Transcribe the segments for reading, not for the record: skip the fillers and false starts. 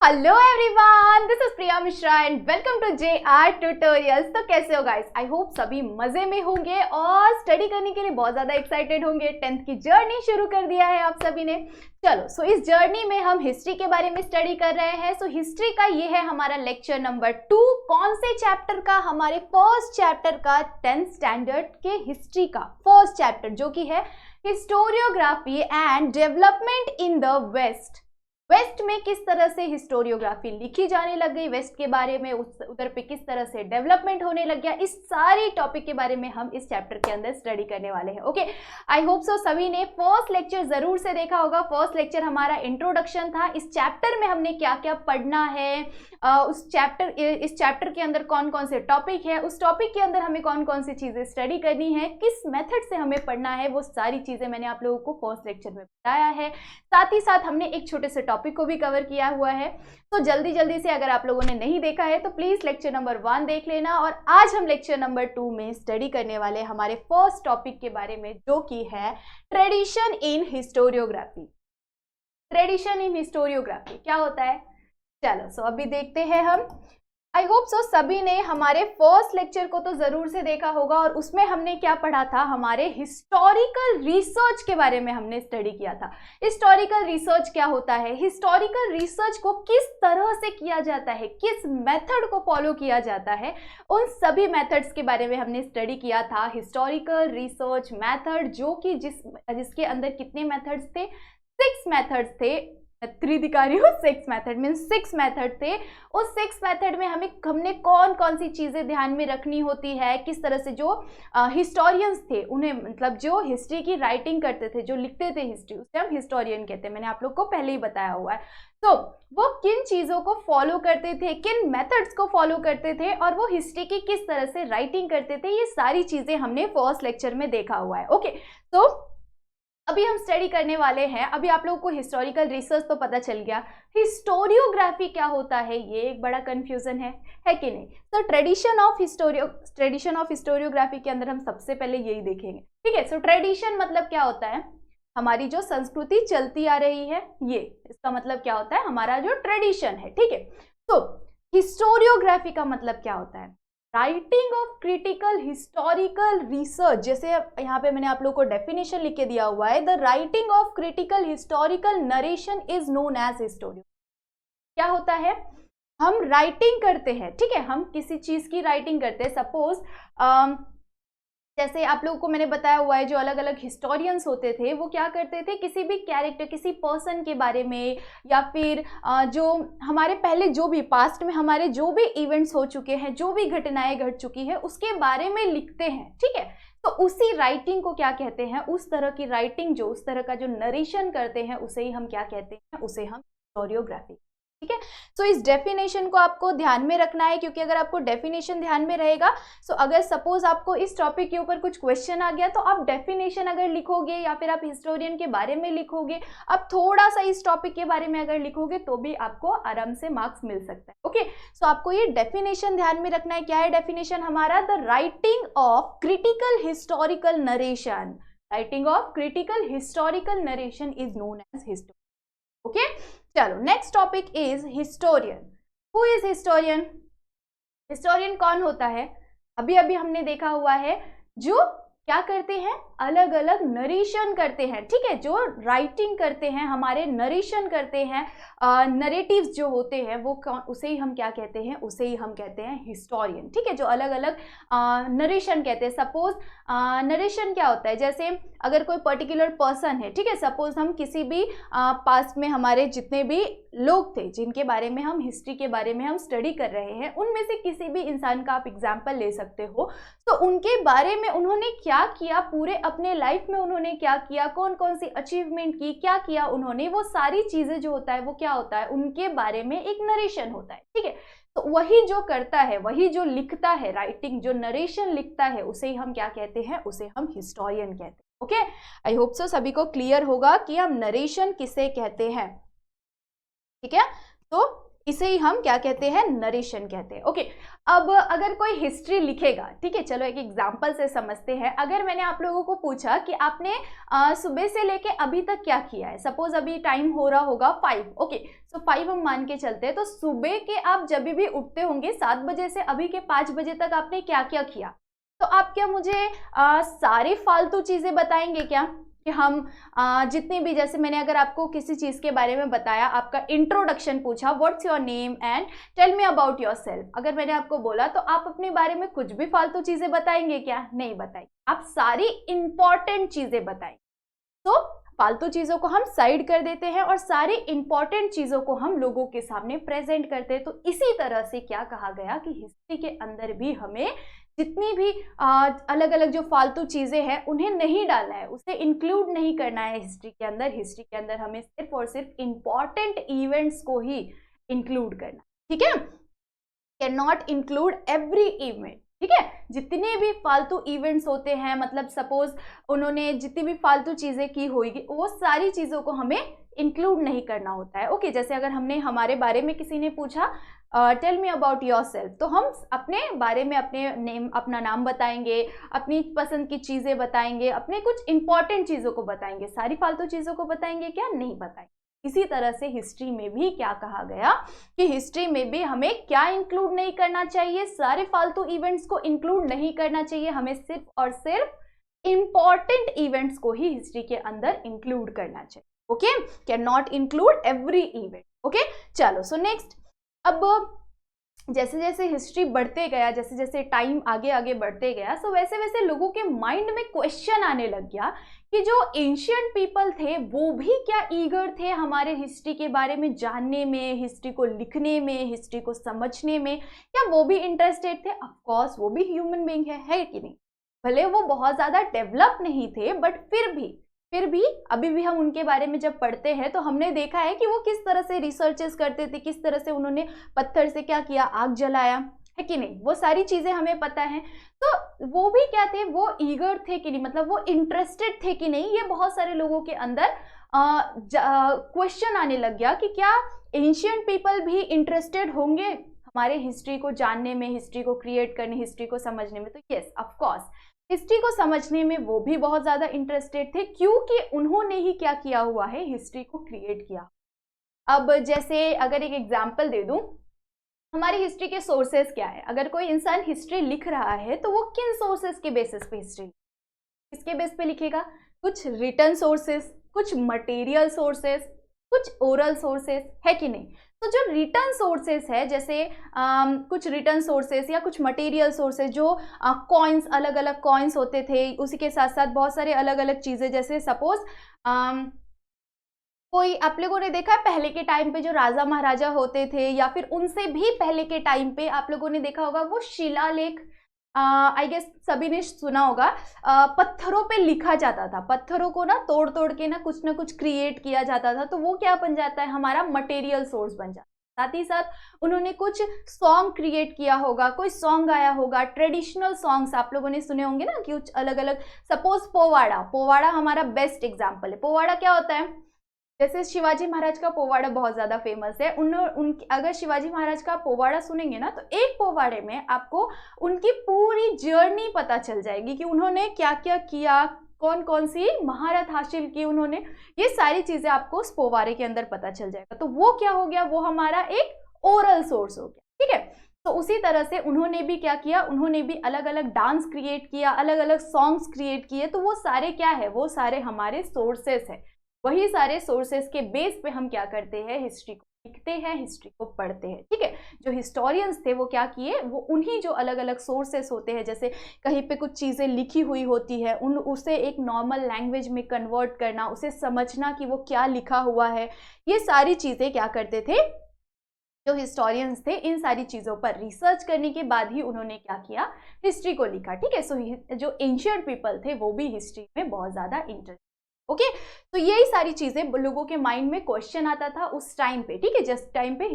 Hello everyone, this is Priya Mishra and welcome to JR tutorials. तो कैसे हो गाइस? आई होप सभी मजे में होंगे और स्टडी करने के लिए बहुत ज़्यादा एक्साइटेड होंगे। 10th की जर्नी शुरू कर दिया है आप सभी ने। चलो इस जर्नी में हम हिस्ट्री के बारे में स्टडी कर रहे हैं। हिस्ट्री का ये है हमारा लेक्चर नंबर 2। कौन से चैप्टर का? हमारे फर्स्ट चैप्टर का, 10th स्टैंडर्ड के हिस्ट्री का फर्स्ट चैप्टर, जो कि है historiography and development in the west. West में किस तरह से हिस्टोरियोग्राफी लिखी जाने लग गई, वेस्ट के बारे में उधर पे किस तरह से डेवलपमेंट होने लग गया, इस सारी टॉपिक के बारे में हम इस चैप्टर के अंदर स्टडी करने वाले हैं। ओके, आई होप सो सभी ने फर्स्ट लेक्चर जरूर से देखा होगा। फर्स्ट लेक्चर हमारा इंट्रोडक्शन था। इस चैप्टर में हमने क्या क्या पढ़ना है, इस चैप्टर के अंदर कौन कौन से टॉपिक है, उस टॉपिक के अंदर हमें कौन कौन सी चीजें स्टडी करनी है, किस मेथड से हमें पढ़ना है, वो सारी चीजें मैंने आप लोगों को फर्स्ट लेक्चर में बताया है। साथ ही साथ हमने एक छोटे से टॉपिक को भी कवर किया हुआ है। तो जल्दी जल्दी से अगर आप लोगों ने नहीं देखा है तो प्लीज लेक्चर नंबर 1 देख लेना। और आज हम लेक्चर नंबर 2 में स्टडी करने वाले हमारे फर्स्ट टॉपिक के बारे में, जो कि है tradition in historiography. Tradition in historiography क्या होता है? चलो अभी देखते हैं हम। आई होप सो सभी ने हमारे फर्स्ट लेक्चर को तो जरूर से देखा होगा और उसमें हमने क्या पढ़ा था, हमारे हिस्टोरिकल रिसर्च के बारे में हमने स्टडी किया था। हिस्टोरिकल रिसर्च क्या होता है, हिस्टोरिकल रिसर्च को किस तरह से किया जाता है, किस मेथड को फॉलो किया जाता है, उन सभी मेथड्स के बारे में हमने स्टडी किया था। हिस्टोरिकल रिसर्च मेथड, जो कि जिसके अंदर कितने मेथड्स थे? 6 मेथड्स थे। 3 दिखा रही हूँ, 6 मेथड मीन्स 6 मेथड थे। उस 6 मेथड में हमने कौन कौन सी चीजें ध्यान में रखनी होती है, किस तरह से जो हिस्टोरियंस थे उन्हें, मतलब जो हिस्ट्री की राइटिंग करते थे, जो लिखते थे हिस्ट्री, उसे हम हिस्टोरियन कहते हैं। मैंने आप लोग को पहले ही बताया हुआ है। तो वो किन चीजों को फॉलो करते थे, किन मेथड्स को फॉलो करते थे और वो हिस्ट्री की किस तरह से राइटिंग करते थे, ये सारी चीजें हमने फर्स्ट लेक्चर में देखा हुआ है। ओके, तो अभी हम स्टडी करने वाले हैं। अभी आप लोगों को हिस्टोरिकल रिसर्च तो पता चल गया, हिस्टोरियोग्राफी क्या होता है ये एक बड़ा कंफ्यूजन है कि नहीं? तो ट्रेडिशन ऑफ हिस्टोरियोग्राफी के अंदर हम सबसे पहले यही देखेंगे, ठीक है। सो ट्रेडिशन मतलब क्या होता है? हमारी जो संस्कृति चलती आ रही है, ये इसका मतलब क्या होता है? हमारा जो ट्रेडिशन है, ठीक है। तो हिस्टोरियोग्राफी का मतलब क्या होता है? Writing of critical historical research. जैसे यहाँ पे मैंने आप लोगों को डेफिनेशन लिख के दिया हुआ है, the writing of critical historical narration is known as historio. क्या होता है? हम राइटिंग करते हैं, ठीक है, हम किसी चीज की राइटिंग करते हैं। सपोज जैसे आप लोगों को मैंने बताया हुआ है, जो अलग अलग हिस्टोरियंस होते थे वो क्या करते थे, किसी भी कैरेक्टर, किसी पर्सन के बारे में, या फिर जो हमारे पहले जो भी पास्ट में हमारे जो भी इवेंट्स हो चुके हैं, जो भी घटनाएं घट चुकी है, उसके बारे में लिखते हैं, ठीक है। तो उसी राइटिंग को क्या कहते हैं? उस तरह की राइटिंग, जो उस तरह का जो नरेशन करते हैं, उसे ही हम क्या कहते हैं? उसे हम हिस्टोरियोग्राफी, ठीक है। सो इस डेफिनेशन को आपको ध्यान में रखना है, क्योंकि अगर आपको डेफिनेशन ध्यान में रहेगा, सो अगर सपोज आपको इस टॉपिक के ऊपर कुछ क्वेश्चन आ गया, तो आप डेफिनेशन अगर लिखोगे या फिर आप हिस्टोरियन के बारे में लिखोगे, आप थोड़ा सा इस टॉपिक के बारे में अगर लिखोगे, तो भी आपको आराम से मार्क्स मिल सकता है। ओके, सो आपको ये डेफिनेशन ध्यान में रखना है। क्या है डेफिनेशन हमारा? The writing of critical historical narration. Writing of critical historical narration is known as history. Okay, चलो next topic is historian. Who is historian? Historian कौन होता है? अभी अभी हमने देखा हुआ है, जो क्या करते हैं? अलग अलग नरेशन करते हैं, ठीक है, जो राइटिंग करते हैं, हमारे नरेशन करते हैं, नरेटिव्स जो होते हैं, वो उसे ही हम क्या कहते हैं? उसे ही हम कहते हैं हिस्टोरियन, ठीक है, जो अलग अलग नरेशन कहते हैं। सपोज नरेशन क्या होता है? जैसे अगर कोई पर्टिकुलर पर्सन है, ठीक है, सपोज हम किसी भी पास्ट में हमारे जितने भी लोग थे, जिनके बारे में हम हिस्ट्री के बारे में हम स्टडी कर रहे हैं, उनमें से किसी भी इंसान का आप एग्जाम्पल ले सकते हो। तो उनके बारे में उन्होंने क्या किया, पूरे अपने लाइफ में उन्होंने क्या किया, कौन कौन सी अचीवमेंट की, क्या किया उन्होंने, वो सारी चीजें जो होता है वो क्या होता है? उनके बारे में एक नरेशन होता है, ठीक है। तो वही जो करता है, वही जो लिखता है, राइटिंग जो नरेशन लिखता है, उसे ही हम क्या कहते हैं? उसे हम हिस्टोरियन कहते हैं। ओके, आई होप सो सभी को क्लियर होगा कि हम नरेशन किसे कहते हैं, ठीक है। तो इसे ही हम क्या कहते हैं, नरेशन कहते हैं। ओके, अब अगर कोई हिस्ट्री लिखेगा, ठीक है, चलो एक एग्जांपल से समझते हैं। अगर मैंने आप लोगों को पूछा कि आपने सुबह से लेके अभी तक क्या किया है, सपोज अभी टाइम हो रहा होगा 5, ओके, सो 5 हम मान के चलते हैं, तो सुबह के आप जब भी उठते होंगे 7 बजे से अभी के 5 बजे तक आपने क्या क्या किया, तो आप क्या मुझे सारी फालतू चीजें बताएंगे क्या, कि हम जितनी भी, जैसे मैंने अगर आपको किसी चीज के बारे में बताया, आपका इंट्रोडक्शन पूछा, what's your name and tell me about yourself, अगर मैंने आपको बोला तो आप अपने बारे में कुछ भी फालतू चीजें बताएंगे क्या, नहीं बताएंगे, आप सारी इंपॉर्टेंट चीजें बताएंगे। तो फालतू चीजों को हम साइड कर देते हैं और सारी इंपॉर्टेंट चीजों को हम लोगों के सामने प्रेजेंट करते हैं। तो इसी तरह से क्या कहा गया कि हिस्ट्री के अंदर भी हमें जितनी भी अलग अलग जो फालतू चीजें हैं उन्हें नहीं डालना है, उसे इंक्लूड नहीं करना है हिस्ट्री के अंदर। हिस्ट्री के अंदर हमें सिर्फ और सिर्फ इंपॉर्टेंट इवेंट्स को ही इंक्लूड करना, ठीक है, can not include every event, ठीक है। जितने भी फालतू इवेंट्स होते हैं, मतलब सपोज उन्होंने जितनी भी फालतू चीजें की होगी, वो सारी चीजों को हमें इंक्लूड नहीं करना होता है। ओके, जैसे अगर हमने हमारे बारे में किसी ने पूछा टेल मी अबाउट योरसेल्फ, तो हम अपने बारे में अपना नाम बताएंगे, अपनी पसंद की चीजें बताएंगे, अपने कुछ इंपॉर्टेंट चीजों को बताएंगे, सारी फालतू चीजों को बताएंगे क्या, नहीं बताएंगे। इसी तरह से हिस्ट्री में भी क्या कहा गया कि हिस्ट्री में भी हमें क्या इंक्लूड नहीं करना चाहिए, सारे फालतू इवेंट्स को इंक्लूड नहीं करना चाहिए, हमें सिर्फ और सिर्फ इंपॉर्टेंट इवेंट्स को ही हिस्ट्री के अंदर इंक्लूड करना चाहिए। Okay, can not include every event. Okay, चलो, सो नेक्स्ट, अब जैसे जैसे हिस्ट्री बढ़ते गया, जैसे जैसे टाइम आगे आगे बढ़ते गया, सो वैसे वैसे लोगों के माइंड में क्वेश्चन आने लग गया कि जो एंशियंट पीपल थे वो भी क्या ईगर थे हमारे हिस्ट्री के बारे में जानने में, हिस्ट्री को लिखने में, हिस्ट्री को समझने में, क्या वो भी इंटरेस्टेड थे? ऑफ कोर्स, वो भी ह्यूमन बीइंग है कि नहीं? भले वो बहुत ज़्यादा डेवलप नहीं थे, बट फिर भी अभी भी हम उनके बारे में जब पढ़ते हैं तो हमने देखा है कि वो किस तरह से रिसर्चेस करते थे, किस तरह से उन्होंने पत्थर से क्या किया, आग जलाया, है कि नहीं? वो सारी चीजें हमें पता है। तो वो भी क्या थे, वो ईगर थे कि नहीं, मतलब वो इंटरेस्टेड थे कि नहीं, ये बहुत सारे लोगों के अंदर क्वेश्चन आने लग गया कि क्या एंशियंट पीपल भी इंटरेस्टेड होंगे हमारे हिस्ट्री को जानने में, हिस्ट्री को क्रिएट करने, हिस्ट्री को समझने में? तो यस, ऑफ कोर्स, हिस्ट्री को समझने में वो भी बहुत ज़्यादा इंटरेस्टेड थे, क्योंकि उन्होंने ही क्या किया हुआ है, हिस्ट्री को क्रिएट किया। अब जैसे अगर एक एग्जाम्पल दे दूं, हमारी हिस्ट्री के सोर्सेस क्या है? अगर कोई इंसान हिस्ट्री लिख रहा है तो वो किन सोर्सेस के बेसिस पे हिस्ट्री, किसके बेस पे लिखेगा? कुछ रिटन सोर्सेस, कुछ मटेरियल सोर्सेस, कुछ ओरल सोर्सेस, है कि नहीं? तो जो रिटर्न सोर्सेस है, जैसे कुछ रिटर्न सोर्सेस या कुछ मटेरियल सोर्सेस, जो कॉइन्स, अलग अलग कॉइन्स होते थे, उसी के साथ साथ बहुत सारे अलग अलग चीज़ें, जैसे सपोज कोई, आप लोगों ने देखा है पहले के टाइम पे जो राजा महाराजा होते थे, या फिर उनसे भी पहले के टाइम पे आप लोगों ने देखा होगा वो शिलालेख, आई गेस सभी ने सुना होगा, पत्थरों पे लिखा जाता था, पत्थरों को ना तोड़ तोड़ के ना कुछ क्रिएट किया जाता था, तो वो क्या बन जाता है, हमारा मटेरियल सोर्स बन जाता है। साथ ही साथ उन्होंने कुछ सॉन्ग क्रिएट किया होगा, कोई सॉन्ग गाया होगा, ट्रेडिशनल सॉन्ग्स आप लोगों ने सुने होंगे ना, कुछ अलग अलग, सपोज पोवाड़ा हमारा बेस्ट एग्जाम्पल है। पोवाड़ा क्या होता है? जैसे शिवाजी महाराज का पोवाड़ा बहुत ज्यादा फेमस है, अगर शिवाजी महाराज का पोवाड़ा सुनेंगे ना, तो एक पोवाड़े में आपको उनकी पूरी जर्नी पता चल जाएगी कि उन्होंने क्या क्या किया, कौन कौन सी महारत हासिल की उन्होंने, ये सारी चीजें आपको उस पोवाड़े के अंदर पता चल जाएगा। तो वो क्या हो गया, वो हमारा एक ओरल सोर्स हो गया, ठीक है। तो उसी तरह से उन्होंने भी क्या किया, उन्होंने भी अलग अलग डांस क्रिएट किया, अलग अलग सॉन्ग्स क्रिएट किए, तो वो सारे क्या है, वो सारे हमारे सोर्सेस है। वही सारे सोर्सेस के बेस पे हम क्या करते हैं, हिस्ट्री को लिखते हैं, हिस्ट्री को पढ़ते हैं, ठीक है। जो हिस्टोरियंस थे वो क्या किए, वो उन्हीं जो अलग अलग सोर्सेस होते हैं, जैसे कहीं पे कुछ चीज़ें लिखी हुई होती है, उसे एक नॉर्मल लैंग्वेज में कन्वर्ट करना, उसे समझना कि वो क्या लिखा हुआ है, ये सारी चीज़ें क्या करते थे जो हिस्टोरियंस थे, इन सारी चीज़ों पर रिसर्च करने के बाद ही उन्होंने क्या किया, हिस्ट्री को लिखा, ठीक है। सो जो एंशिएंट पीपल थे वो भी हिस्ट्री में बहुत ज़्यादा इंटरेस्ट, ओके। तो यही सारी चीजें लोगों के माइंड में क्वेश्चन आता था उस टाइम पे, ठीक है, जिस टाइम पे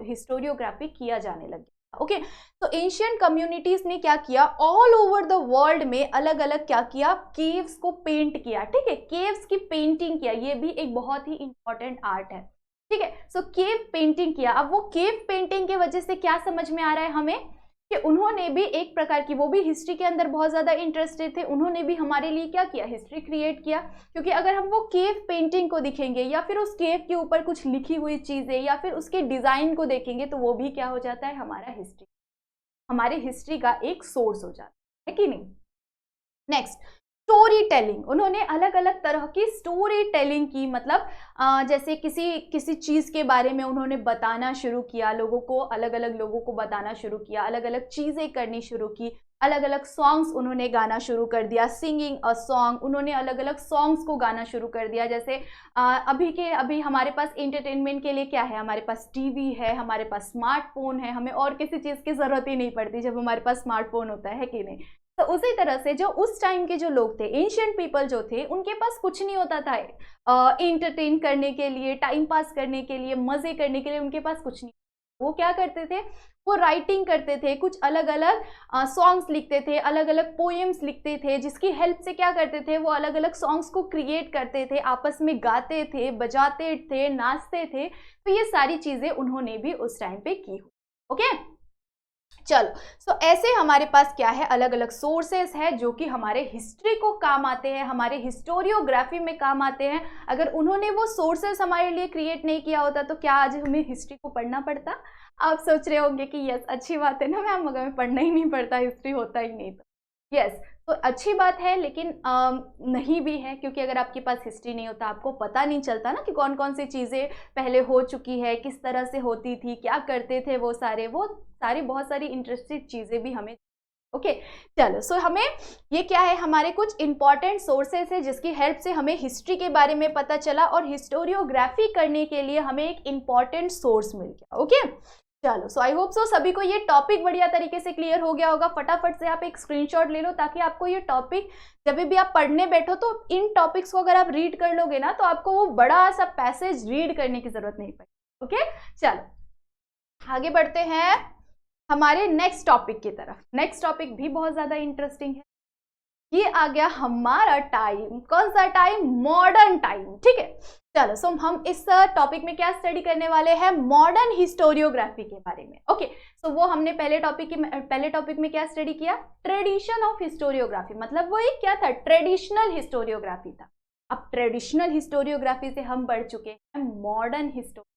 हिस्टोरियोग्राफी किया जाने लगी, ओके। तो एंशियंट कम्युनिटीज ने क्या किया, ऑल ओवर द वर्ल्ड में अलग अलग क्या किया, केव्स को पेंट किया, ठीक है, केव्स की पेंटिंग किया, ये भी एक बहुत ही इंपॉर्टेंट आर्ट है, ठीक है। सो केव पेंटिंग किया। अब वो केव पेंटिंग के वजह से क्या समझ में आ रहा है हमें कि उन्होंने भी एक प्रकार की, वो भी हिस्ट्री के अंदर बहुत ज्यादा इंटरेस्टेड थे, उन्होंने भी हमारे लिए क्या किया, हिस्ट्री क्रिएट किया। क्योंकि अगर हम वो केव पेंटिंग को दिखेंगे या फिर उस केव के ऊपर कुछ लिखी हुई चीजें या फिर उसके डिजाइन को देखेंगे तो वो भी क्या हो जाता है, हमारा हिस्ट्री, हमारे हिस्ट्री का एक सोर्स हो जाता है कि नहीं। Next, story telling. उन्होंने अलग अलग तरह की स्टोरी टेलिंग की, मतलब जैसे किसी चीज के बारे में उन्होंने बताना शुरू किया, लोगों को, अलग अलग लोगों को बताना शुरू किया, अलग अलग चीजें करनी शुरू की, अलग अलग सॉन्ग्स उन्होंने गाना शुरू कर दिया, सिंगिंग अ सॉन्ग, उन्होंने अलग अलग सॉन्ग्स को गाना शुरू कर दिया। जैसे अभी हमारे पास एंटरटेनमेंट के लिए क्या है, हमारे पास टीवी है, हमारे पास स्मार्टफोन है, हमें और किसी चीज की जरूरत ही नहीं पड़ती जब हमारे पास स्मार्टफोन होता है कि नहीं। तो उसी तरह से जो उस टाइम के जो लोग थे, एंशिएंट पीपल जो थे, उनके पास कुछ नहीं होता था एंटरटेन करने के लिए, टाइम पास करने के लिए, मजे करने के लिए, उनके पास कुछ नहीं। वो क्या करते थे, वो राइटिंग करते थे, कुछ अलग अलग सॉन्ग्स लिखते थे, अलग अलग पोएम्स लिखते थे, जिसकी हेल्प से क्या करते थे, वो अलग अलग सॉन्ग्स को क्रिएट करते थे, आपस में गाते थे, बजाते थे, नाचते थे। तो ये सारी चीजें उन्होंने भी उस टाइम पे की। ओके, चलो। सो ऐसे हमारे पास क्या है, अलग अलग सोर्सेस है जो कि हमारे हिस्ट्री को काम आते हैं, हमारे हिस्टोरियोग्राफी में काम आते हैं। अगर उन्होंने वो सोर्सेस हमारे लिए क्रिएट नहीं किया होता तो क्या आज हमें हिस्ट्री को पढ़ना पड़ता। आप सोच रहे होंगे कि यस, अच्छी बात है ना मैम, मगर हमें पढ़ना ही नहीं पड़ता, हिस्ट्री होता ही नहीं। तो यस, तो अच्छी बात है, लेकिन नहीं भी है, क्योंकि अगर आपके पास हिस्ट्री नहीं होता, आपको पता नहीं चलता ना कि कौन कौन सी चीज़ें पहले हो चुकी है, किस तरह से होती थी, क्या करते थे वो सारी बहुत सारी इंटरेस्टिंग चीज़ें भी हमें। ओके, चलो। सो हमें ये क्या है, हमारे कुछ इंपॉर्टेंट सोर्सेस है जिसकी हेल्प से हमें हिस्ट्री के बारे में पता चला, और हिस्टोरियोग्राफी करने के लिए हमें एक इंपॉर्टेंट सोर्स मिल गया। ओके, चलो। सो आई होप सो सभी को ये टॉपिक बढ़िया तरीके से क्लियर हो गया होगा। फटाफट से आप एक स्क्रीनशॉट ले लो ताकि आपको ये टॉपिक जब भी आप पढ़ने बैठो तो इन टॉपिक्स को अगर आप रीड कर लोगे ना तो आपको वो बड़ा सा पैसेज रीड करने की जरूरत नहीं पड़ेगी। ओके, चलो आगे बढ़ते हैं हमारे नेक्स्ट टॉपिक की तरफ। नेक्स्ट टॉपिक भी बहुत ज्यादा इंटरेस्टिंग है। ये आ गया हमारा टाइम, कौन सा टाइम, मॉडर्न टाइम। ठीक है, चलो। सो हम इस टॉपिक में क्या स्टडी करने वाले हैं, मॉडर्न हिस्टोरियोग्राफी के बारे में। ओके, सो वो हमने पहले टॉपिक में क्या स्टडी किया, ट्रेडिशन ऑफ हिस्टोरियोग्राफी, मतलब वो एक क्या था, ट्रेडिशनल हिस्टोरियोग्राफी था। अब ट्रेडिशनल हिस्टोरियोग्राफी से हम बढ़ चुके हैं मॉडर्न हिस्टोरियोग्राफी।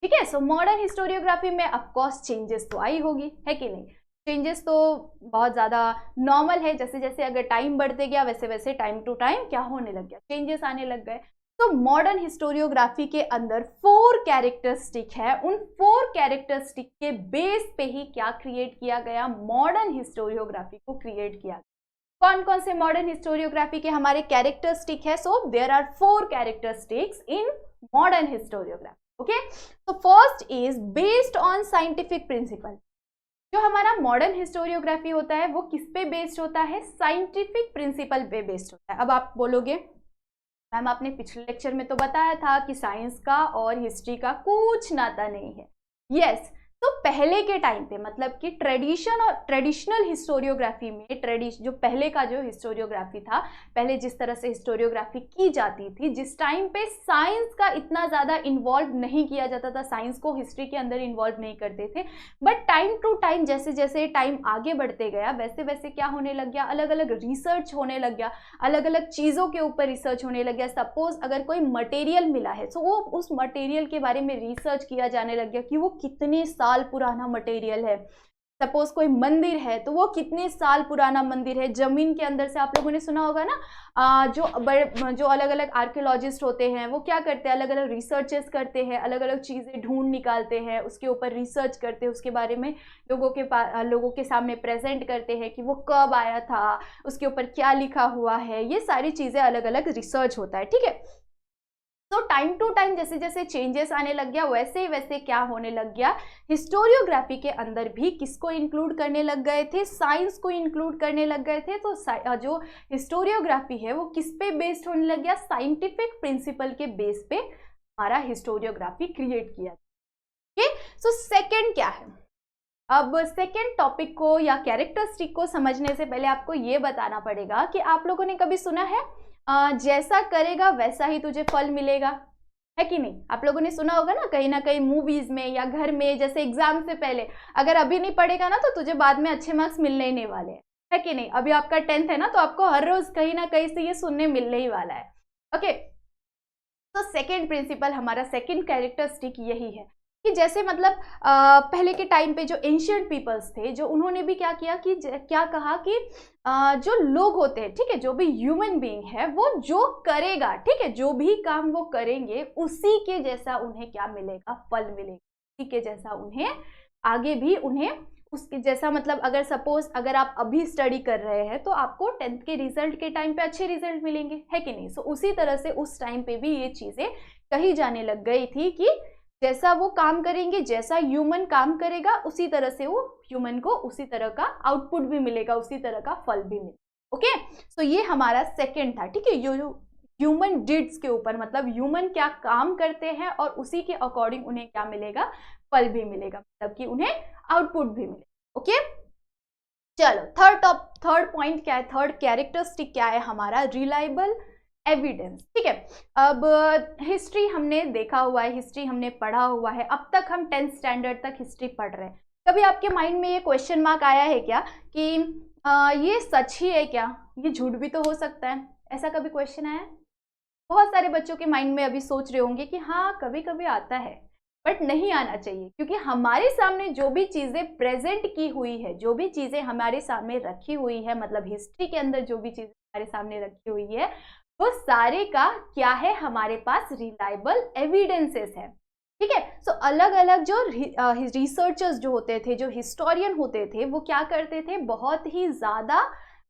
ठीक है, सो मॉडर्न हिस्टोरियोग्राफी में ऑफकोर्स चेंजेस तो आई होगी, है कि नहीं। चेंजेस तो बहुत ज़्यादा नॉर्मल है, जैसे जैसे अगर टाइम बढ़ते गया वैसे वैसे टाइम टू टाइम क्या होने लग गया, चेंजेस आने लग गए। तो मॉडर्न हिस्टोरियोग्राफी के अंदर 4 कैरेक्टरिस्टिक है, उन 4 कैरेक्टरिस्टिक के बेस पे ही क्या क्रिएट किया गया, मॉडर्न हिस्टोरियोग्राफी को क्रिएट किया गया। कौन कौन से मॉडर्न हिस्टोरियोग्राफी के हमारे कैरेक्टरिस्टिक है, so there are 4 characteristics in modern historiography. Okay, तो first is based on scientific principle. जो हमारा मॉडर्न हिस्टोरियोग्राफी होता है वो किस पे बेस्ड होता है, साइंटिफिक प्रिंसिपल पे बेस्ड होता है। अब आप बोलोगे मैम आपने पिछले लेक्चर में तो बताया था कि साइंस का और हिस्ट्री का कुछ नाता नहीं है। यस, तो पहले के टाइम पे, मतलब कि ट्रेडिशनल हिस्टोरियोग्राफी में जो पहले का जो हिस्टोरियोग्राफी था, पहले जिस तरह से हिस्टोरियोग्राफी की जाती थी, जिस टाइम पे साइंस का इतना ज़्यादा इन्वॉल्व नहीं किया जाता था, साइंस को हिस्ट्री के अंदर इन्वॉल्व नहीं करते थे, बट टाइम टू टाइम जैसे जैसे टाइम आगे बढ़ते गया वैसे वैसे क्या होने लग गया, अलग अलग रिसर्च होने लग गया, अलग अलग चीज़ों के ऊपर रिसर्च होने लग गया। सपोज अगर कोई मटेरियल मिला है तो वो उस मटेरियल के बारे में रिसर्च किया जाने लग गया कि वो कितने साल पुराना मटेरियल है। सपोज कोई मंदिर है तो वो कितने साल पुराना मंदिर है, जमीन के अंदर से, आप लोगों ने सुना होगा ना, जो अलग अलग आर्कियोलॉजिस्ट होते हैं वो क्या करते हैं, अलग अलग रिसर्चेस करते हैं, अलग अलग चीज़ें ढूंढ निकालते हैं, उसके ऊपर रिसर्च करते हैं, उसके बारे में लोगों के सामने प्रेजेंट करते हैं कि वो कब आया था, उसके ऊपर क्या लिखा हुआ है, ये सारी चीज़ें अलग अलग रिसर्च होता है। ठीक है, तो टाइम टू टाइम जैसे जैसे चेंजेस आने लग गया वैसे वैसे क्या होने लग गया, हिस्टोरियोग्राफी के अंदर भी किसको इंक्लूड करने लग गए थे, साइंस को इंक्लूड करने लग गए थे। तो जो हिस्टोरियोग्राफी है वो किस पे बेस्ड होने लग गया, साइंटिफिक प्रिंसिपल के बेस पे हमारा हिस्टोरियोग्राफी क्रिएट किया। ओके, सो सेकेंड क्या है, अब सेकेंड टॉपिक को या कैरेक्टरिस्टिक को समझने से पहले आपको ये बताना पड़ेगा कि आप लोगों ने कभी सुना है जैसा करेगा वैसा ही तुझे फल मिलेगा। है कि नहीं? आप लोगों ने सुना होगा ना कहीं मूवीज में या घर में, जैसे एग्जाम से पहले अगर अभी नहीं पढ़ेगा ना तो तुझे बाद में अच्छे मार्क्स मिलने ही नहीं वाले हैं, है कि नहीं? अभी आपका 10th है ना, तो आपको हर रोज कहीं ना कहीं से ये सुनने मिलने ही वाला है। ओके, तो सेकेंड प्रिंसिपल, हमारा सेकेंड कैरेक्टरिस्टिक यही है कि जैसे मतलब पहले के टाइम पे जो एंशियंट पीपल्स थे, जो उन्होंने भी क्या किया कि क्या कहा कि जो लोग होते हैं, ठीक है, जो भी ह्यूमन बीइंग है वो जो करेगा, ठीक है, जो भी काम वो करेंगे उसी के जैसा उन्हें क्या मिलेगा, फल मिलेगा, उसी के जैसा उन्हें आगे भी उन्हें उसके जैसा, मतलब अगर सपोज अगर आप अभी स्टडी कर रहे हैं तो आपको 10th के रिजल्ट के टाइम पे अच्छे रिजल्ट मिलेंगे, है कि नहीं? सो उसी तरह से उस टाइम पे भी ये चीजें कही जाने लग गई थी कि जैसा वो काम करेंगे, जैसा ह्यूमन काम करेगा, उसी तरह से वो ह्यूमन को उसी तरह का आउटपुट भी मिलेगा, उसी तरह का फल भी मिलेगा। ओके, सो ये हमारा सेकेंड था, ठीक है, जो ह्यूमन डिड्स के ऊपर, मतलब ह्यूमन क्या काम करते हैं और उसी के अकॉर्डिंग उन्हें क्या मिलेगा, फल भी मिलेगा, मतलब कि उन्हें आउटपुट भी मिलेगा। ओके, चलो थर्ड पॉइंट क्या है, थर्ड कैरेक्टरिस्टिक क्या है हमारा, रिलायबल एविडेंस। ठीक है, अब हिस्ट्री हमने देखा हुआ है, हिस्ट्री हमने पढ़ा हुआ है, अब तक हम 10th स्टैंडर्ड तक हिस्ट्री पढ़ रहे हैं। कभी आपके माइंड में ये क्वेश्चन मार्क आया है क्या कि ये सच ही है क्या, ये झूठ भी तो हो सकता है, ऐसा कभी क्वेश्चन आया? बहुत सारे बच्चों के माइंड में अभी सोच रहे होंगे कि हाँ कभी कभी आता है, बट नहीं आना चाहिए, क्योंकि हमारे सामने जो भी चीजें प्रेजेंट की हुई है, जो भी चीजें हमारे सामने रखी हुई है, मतलब हिस्ट्री के अंदर जो भी चीजें हमारे सामने रखी हुई है, वो सारे का क्या है, हमारे पास रिलायबल एविडेंसेस है। ठीक है, सो अलग अलग जो रिसर्चर्स जो होते थे, जो हिस्टोरियन होते थे, वो क्या करते थे, बहुत ही ज्यादा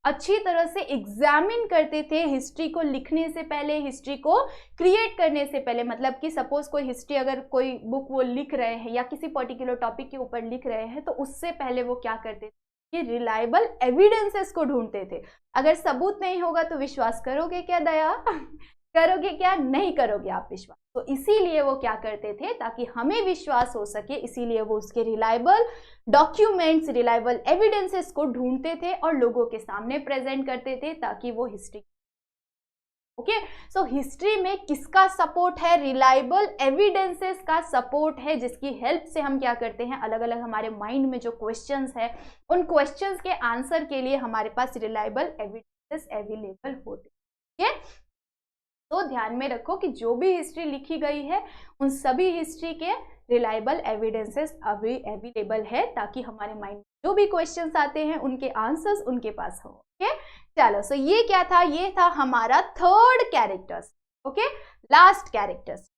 अच्छी तरह से एग्जामिन करते थे हिस्ट्री को लिखने से पहले, हिस्ट्री को क्रिएट करने से पहले। मतलब कि सपोज कोई हिस्ट्री अगर कोई बुक वो लिख रहे हैं या किसी पर्टिकुलर टॉपिक के ऊपर लिख रहे हैं, तो उससे पहले वो क्या करते थे कि रिलायबल एविडेंसेस को ढूंढते थे। अगर सबूत नहीं होगा तो विश्वास करोगे क्या दया? करोगे क्या? नहीं करोगे आप विश्वास। तो इसीलिए वो क्या करते थे, ताकि हमें विश्वास हो सके, इसीलिए वो उसके रिलायबल डॉक्यूमेंट्स, रिलायबल एविडेंसेस को ढूंढते थे और लोगों के सामने प्रेजेंट करते थे, ताकि वो हिस्ट्री। ओके, सो हिस्ट्री में किसका सपोर्ट है? रिलायबल एविडेंसेस का सपोर्ट है, जिसकी हेल्प से हम क्या करते हैं, अलग अलग हमारे माइंड में जो क्वेश्चंस है, उन क्वेश्चंस के आंसर के लिए हमारे पास रिलायबल एविडेंसेस अवेलेबल होते हैं। तो ध्यान में रखो कि जो भी हिस्ट्री लिखी गई है, उन सभी हिस्ट्री के रिलायबल एविडेंसेस अभी अवेलेबल है, ताकि हमारे माइंड में जो भी क्वेश्चंस आते हैं उनके आंसर्स उनके पास हो। ओके, चलो, सो ये क्या था, ये था हमारा third characters. Okay, last characters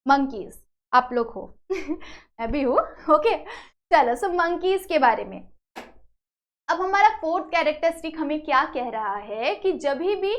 monkeys. आप लोग हो मैं भी हूँ। ओके, चलो, सो मंकीज के बारे में। अब हमारा फोर्थ कैरेक्टरिस्टिक हमें क्या कह रहा है कि जब भी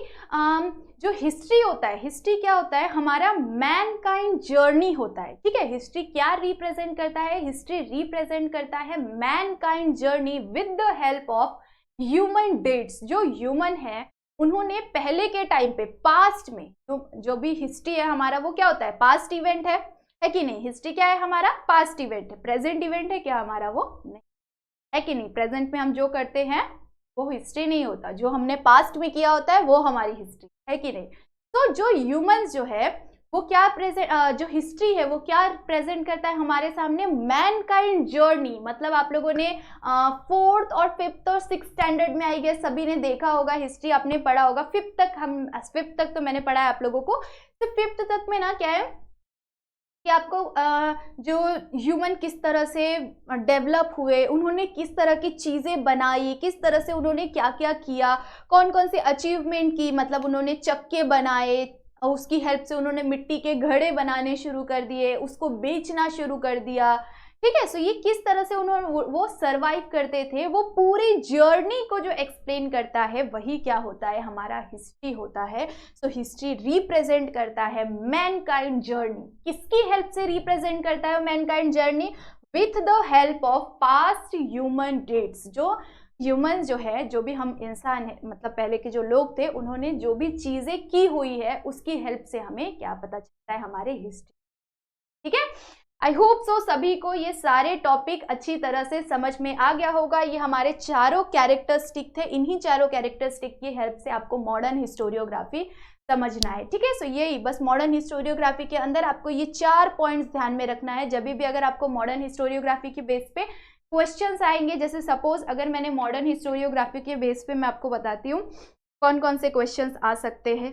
जो हिस्ट्री होता है, हिस्ट्री क्या होता है, हमारा मैनकाइंड जर्नी होता है। ठीक है, हिस्ट्री क्या रिप्रेजेंट करता है, हिस्ट्री रिप्रेजेंट करता है mankind journey with the help of human dates. जो ह्यूमन है उन्होंने पहले के टाइम पे, पास्ट में, जो भी हिस्ट्री है हमारा, वो क्या होता है, पास्ट इवेंट है कि नहीं? हिस्ट्री क्या है हमारा, पास्ट इवेंट है। प्रेजेंट इवेंट है क्या हमारा, वो नहीं है कि नहीं? प्रेजेंट में हम जो करते हैं वो हिस्ट्री नहीं होता, जो हमने पास्ट में किया होता है वो हमारी हिस्ट्री है कि नहीं? तो जो ह्यूमंस जो है वो क्या प्रेजेंट, जो हिस्ट्री है वो क्या प्रेजेंट करता है हमारे सामने, मैनकाइंड जर्नी। मतलब आप लोगों ने 4th और 5th और 6th स्टैंडर्ड में आई गेस सभी ने देखा होगा, हिस्ट्री आपने पढ़ा होगा। 5th तक तो मैंने पढ़ा है आप लोगों को। तो 5th तक में ना क्या है कि आपको जो ह्यूमन किस तरह से डेवलप हुए, उन्होंने किस तरह की चीज़ें बनाई, किस तरह से उन्होंने क्या क्या किया, कौन कौन सी अचीवमेंट की। मतलब उन्होंने चक्के बनाए, उसकी हेल्प से उन्होंने मिट्टी के घड़े बनाने शुरू कर दिए, उसको बेचना शुरू कर दिया। ठीक है, सो ये किस तरह से उन्होंने वो सरवाइव करते थे, वो पूरी जर्नी को जो एक्सप्लेन करता है वही क्या होता है, हमारा हिस्ट्री होता है। सो हिस्ट्री रिप्रेजेंट करता है मैनकाइंड जर्नी। किसकी हेल्प से रिप्रेजेंट करता है mankind journey? With the help of past human dates. जो ह्यूमन जो है, जो भी हम इंसान है, मतलब पहले के जो लोग थे, उन्होंने जो भी चीजें की हुई है उसकी हेल्प से हमें क्या पता चलता है, हमारे हिस्ट्री। ठीक है, आई होप सो सभी को ये सारे टॉपिक अच्छी तरह से समझ में आ गया होगा। ये हमारे चारों कैरेक्टरिस्टिक थे, इन्हीं चारों कैरेक्टरिस्टिक की हेल्प से आपको मॉडर्न हिस्टोरियोग्राफी समझना है, ठीक है। सो यही बस मॉडर्न हिस्टोरियोग्राफी के अंदर आपको ये 4 पॉइंट्स ध्यान में रखना है। जब भी अगर आपको मॉडर्न हिस्टोरियोग्राफी के बेस पे क्वेश्चंस आएंगे, जैसे सपोज अगर मैंने मॉडर्न हिस्टोरियोग्राफी के बेस पे मैं आपको बताती हूँ कौन कौन से क्वेश्चंस आ सकते हैं।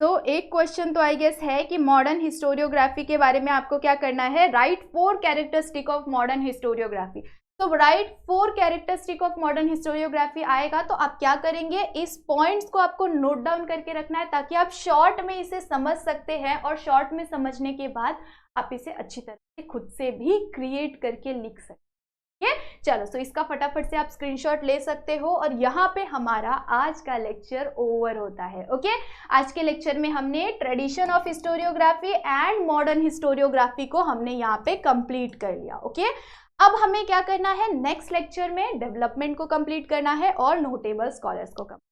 तो एक क्वेश्चन तो आई गेस है कि मॉडर्न हिस्टोरियोग्राफी के बारे में आपको क्या करना है, write 4 characteristic of modern historiography. तो write 4 characteristic of modern historiography आएगा तो आप क्या करेंगे, इस पॉइंट्स को आपको नोट डाउन करके रखना है ताकि आप शॉर्ट में इसे समझ सकते हैं और शॉर्ट में समझने के बाद आप इसे अच्छी तरह से खुद से भी क्रिएट करके लिख सकते हैं। चलो, सो इसका फटाफट से आप स्क्रीनशॉट ले सकते हो और यहाँ पे हमारा आज का लेक्चर ओवर होता है। ओके, आज के लेक्चर में हमने tradition of historiography and modern historiography को हमने यहाँ पे कंप्लीट कर लिया। ओके, अब हमें क्या करना है, नेक्स्ट लेक्चर में डेवलपमेंट को कंप्लीट करना है और नोटेबल स्कॉलर्स को complete.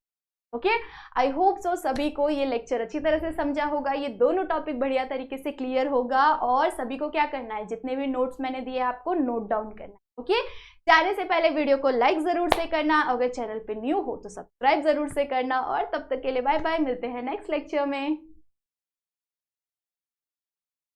Okay, I hope so सभी को ये लेक्चर अच्छी तरह से समझा होगा, ये दोनों टॉपिक बढ़िया तरीके से क्लियर होगा और सभी को क्या करना है, जितने भी नोट्स मैंने दिए आपको नोट डाउन करना है। ओके, जाने से पहले वीडियो को लाइक जरूर से करना, अगर चैनल पे न्यू हो तो सब्सक्राइब जरूर से करना और तब तक के लिए बाय बाय, मिलते हैं नेक्स्ट लेक्चर में।